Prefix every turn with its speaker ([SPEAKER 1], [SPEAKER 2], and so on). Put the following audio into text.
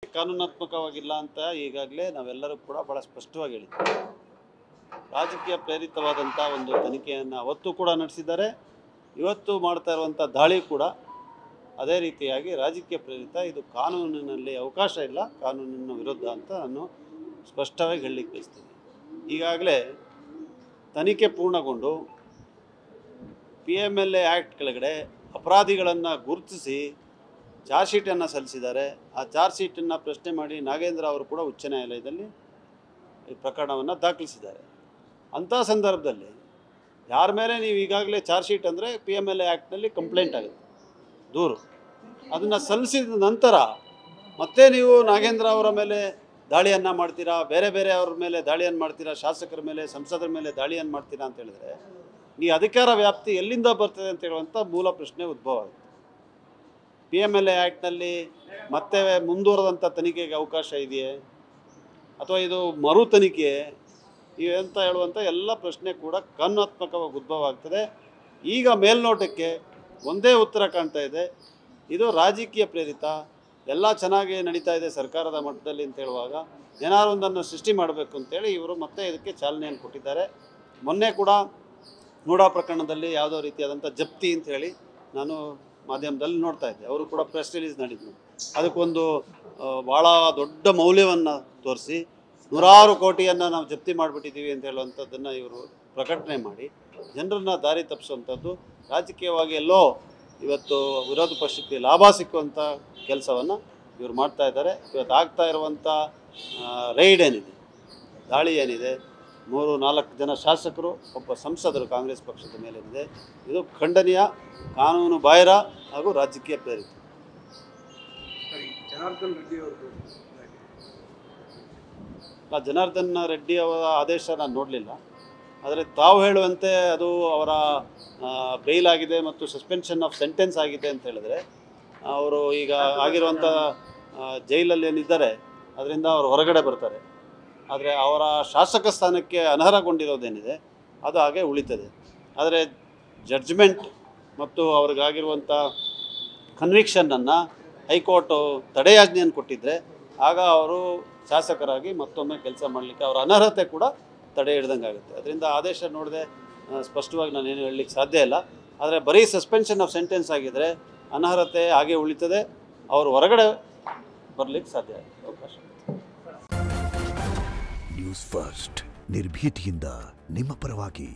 [SPEAKER 1] ಕಾನೂನಾತ್ಮಕವಾಗಿಲ್ಲ ಅಂತ ಈಗಾಗಲೇ ನಾವೆಲ್ಲರೂ ಕೂಡ ಭಾಳ ಸ್ಪಷ್ಟವಾಗಿ ಹೇಳಿದ್ದೀವಿ. ರಾಜಕೀಯ ಪ್ರೇರಿತವಾದಂಥ ಒಂದು ತನಿಖೆಯನ್ನು ಅವತ್ತು ಕೂಡ ನಡೆಸಿದ್ದಾರೆ. ಇವತ್ತು ಮಾಡ್ತಾ ಇರುವಂಥ ದಾಳಿ ಕೂಡ ಅದೇ ರೀತಿಯಾಗಿ ರಾಜಕೀಯ ಪ್ರೇರಿತ. ಇದು ಕಾನೂನಿನಲ್ಲಿ ಅವಕಾಶ ಇಲ್ಲ, ಕಾನೂನಿನ ವಿರುದ್ಧ ಅಂತ ನಾನು ಸ್ಪಷ್ಟವಾಗಿ ಹೇಳಲಿಕ್ಕೆ ಬಯಸ್ತೀನಿ. ಈಗಾಗಲೇ ತನಿಖೆ ಪೂರ್ಣಗೊಂಡು PMLA ಆ್ಯಕ್ಟ್ ಕೆಳಗಡೆ ಅಪರಾಧಿಗಳನ್ನು ಗುರುತಿಸಿ ಚಾರ್ಜ್ ಶೀಟನ್ನು ಸಲ್ಲಿಸಿದ್ದಾರೆ. ಆ ಚಾರ್ಜ್ ಶೀಟನ್ನು ಪ್ರಶ್ನೆ ಮಾಡಿ ನಾಗೇಂದ್ರ ಅವರು ಕೂಡ ಉಚ್ಚ ನ್ಯಾಯಾಲಯದಲ್ಲಿ ಈ ಪ್ರಕರಣವನ್ನು ದಾಖಲಿಸಿದ್ದಾರೆ. ಅಂಥ ಸಂದರ್ಭದಲ್ಲಿ ಯಾರ ಮೇಲೆ ನೀವು ಈಗಾಗಲೇ ಚಾರ್ಜ್ ಶೀಟ್ ಅಂದರೆ PMLA ಆ್ಯಕ್ಟ್ನಲ್ಲಿ ಕಂಪ್ಲೇಂಟ್ ಆಗುತ್ತೆ, ದೂರು. ಅದನ್ನು ಸಲ್ಲಿಸಿದ ನಂತರ ಮತ್ತೆ ನೀವು ನಾಗೇಂದ್ರ ಅವರ ಮೇಲೆ ದಾಳಿಯನ್ನು ಮಾಡ್ತೀರಾ, ಬೇರೆ ಬೇರೆ ಅವ್ರ ಮೇಲೆ ದಾಳಿಯನ್ನು ಮಾಡ್ತೀರಾ, ಶಾಸಕರ ಮೇಲೆ ಸಂಸದರ ಮೇಲೆ ದಾಳಿಯನ್ನು ಮಾಡ್ತೀರಾ ಅಂತ ಹೇಳಿದ್ರೆ ಈ ಅಧಿಕಾರ ವ್ಯಾಪ್ತಿ ಎಲ್ಲಿಂದ ಬರ್ತದೆ ಅಂತ ಹೇಳುವಂಥ ಮೂಲ ಪ್ರಶ್ನೆ ಉದ್ಭವ ಆಗುತ್ತೆ. PMLA ಆ್ಯಕ್ಟ್ನಲ್ಲಿ ಮತ್ತೆ ಮುಂದುವರೆದಂಥ ತನಿಖೆಗೆ ಅವಕಾಶ ಇದೆಯೇ ಅಥವಾ ಇದು ಮರು ತನಿಖೆ ಅಂತ ಹೇಳುವಂಥ ಎಲ್ಲ ಪ್ರಶ್ನೆ ಕೂಡ ಕಾನೂನಾತ್ಮಕವಾಗಿ ಉದ್ಭವ ಆಗ್ತದೆ. ಈಗ ಮೇಲ್ನೋಟಕ್ಕೆ ಒಂದೇ ಉತ್ತರ ಕಾಣ್ತಾ ಇದೆ, ಇದು ರಾಜಕೀಯ ಪ್ರೇರಿತ, ಎಲ್ಲ ಚೆನ್ನಾಗಿ ನಡೀತಾ ಇದೆ ಸರ್ಕಾರದ ಮಟ್ಟದಲ್ಲಿ ಅಂತ ಹೇಳುವಾಗ ಏನಾದ್ರು ಒಂದನ್ನು ಸೃಷ್ಟಿ ಮಾಡಬೇಕು ಅಂತೇಳಿ ಇವರು ಮತ್ತೆ ಇದಕ್ಕೆ ಚಾಲನೆಯನ್ನು ಕೊಟ್ಟಿದ್ದಾರೆ. ಮೊನ್ನೆ ಕೂಡ ನೋಡಾ ಪ್ರಕರಣದಲ್ಲಿ ಯಾವುದೋ ರೀತಿಯಾದಂಥ ಜಪ್ತಿ ಅಂತ ಹೇಳಿ ನಾನು ಮಾಧ್ಯಮದಲ್ಲಿ ನೋಡ್ತಾ ಇದ್ದೆ. ಅವರು ಕೂಡ ಪ್ರೆಸ್ ರಿಲೀಸ್ ಮಾಡಿದ್ರು. ಅದಕ್ಕೊಂದು ಭಾಳ ದೊಡ್ಡ ಮೌಲ್ಯವನ್ನು ತೋರಿಸಿ ನೂರಾರು ಕೋಟಿಯನ್ನು ನಾವು ಜಪ್ತಿ ಮಾಡಿಬಿಟ್ಟಿದ್ದೀವಿ ಅಂತ ಹೇಳುವಂಥದ್ದನ್ನು ಇವರು ಪ್ರಕಟಣೆ ಮಾಡಿ ಜನರನ್ನು ದಾರಿ ತಪ್ಪಿಸುವಂಥದ್ದು, ರಾಜಕೀಯವಾಗಿ ಎಲ್ಲೋ ಇವತ್ತು ವಿರೋಧ ಪಕ್ಷಕ್ಕೆ ಲಾಭ ಸಿಕ್ಕುವಂಥ ಕೆಲಸವನ್ನು ಇವರು ಮಾಡ್ತಾ ಇದ್ದಾರೆ. ಇವತ್ತು ಆಗ್ತಾ ಇರುವಂಥ ರೈಡ್ ಏನಿದೆ, ದಾಳಿ ಏನಿದೆ, 3-4 ಜನ ಶಾಸಕರು, ಒಬ್ಬ ಸಂಸದರು ಕಾಂಗ್ರೆಸ್ ಪಕ್ಷದ ಮೇಲೇನಿದೆ, ಇದು ಖಂಡನೀಯ, ಕಾನೂನು ಬಾಹಿರ ಹಾಗೂ ರಾಜಕೀಯ ಪ್ರೇರಿತ. ಜನಾರ್ದನ್ ರೆಡ್ಡಿ ಅವರ ಆದೇಶ ನಾನು ನೋಡಲಿಲ್ಲ. ಆದರೆ ತಾವು ಹೇಳುವಂತೆ ಅದು ಅವರ ಬೇಲ್ ಆಗಿದೆ ಮತ್ತು ಸಸ್ಪೆನ್ಷನ್ ಆಫ್ ಸೆಂಟೆನ್ಸ್ ಆಗಿದೆ ಅಂತ ಹೇಳಿದ್ರೆ ಅವರು ಈಗ ಆಗಿರುವಂಥ ಜೈಲಲ್ಲಿ ಏನಿದ್ದಾರೆ ಅದರಿಂದ ಅವರು ಹೊರಗಡೆ ಬರ್ತಾರೆ. ಆದರೆ ಅವರ ಶಾಸಕ ಸ್ಥಾನಕ್ಕೆ ಅನರ್ಹಗೊಂಡಿರೋದೇನಿದೆ ಅದು ಹಾಗೆ ಉಳಿತದೆ. ಆದರೆ ಜಡ್ಜ್ಮೆಂಟ್ ಮತ್ತು ಅವ್ರಿಗಾಗಿರುವಂಥ ಕನ್ವಿಕ್ಷನನ್ನು ಹೈಕೋರ್ಟು ತಡೆಯಾಜ್ಞೆಯನ್ನು ಕೊಟ್ಟಿದ್ದರೆ ಆಗ ಅವರು ಶಾಸಕರಾಗಿ ಮತ್ತೊಮ್ಮೆ ಕೆಲಸ ಮಾಡಲಿಕ್ಕೆ ಅವರ ಅನರ್ಹತೆ ಕೂಡ ತಡೆ ಹಿಡ್ದಂಗೆ ಆಗುತ್ತೆ. ಅದರಿಂದ ಆದೇಶ ನೋಡದೆ ಸ್ಪಷ್ಟವಾಗಿ ನಾನೇನು ಹೇಳಲಿಕ್ಕೆ ಸಾಧ್ಯ ಇಲ್ಲ. ಆದರೆ ಬರೀ ಸಸ್ಪೆನ್ಷನ್ ಆಫ್ ಸೆಂಟೆನ್ಸ್ ಆಗಿದ್ದರೆ ಅನರ್ಹತೆ ಹಾಗೆ ಉಳಿತದೆ, ಅವರು ಹೊರಗಡೆ ಬರಲಿಕ್ಕೆ ಸಾಧ್ಯ ಅವಕಾಶ.
[SPEAKER 2] ನ್ಯೂಸ್ ಫಸ್ಟ್ ನಿರ್ಭೀತಿಯಿಂದ ನಿಮ್ಮ ಪರವಾಗಿ.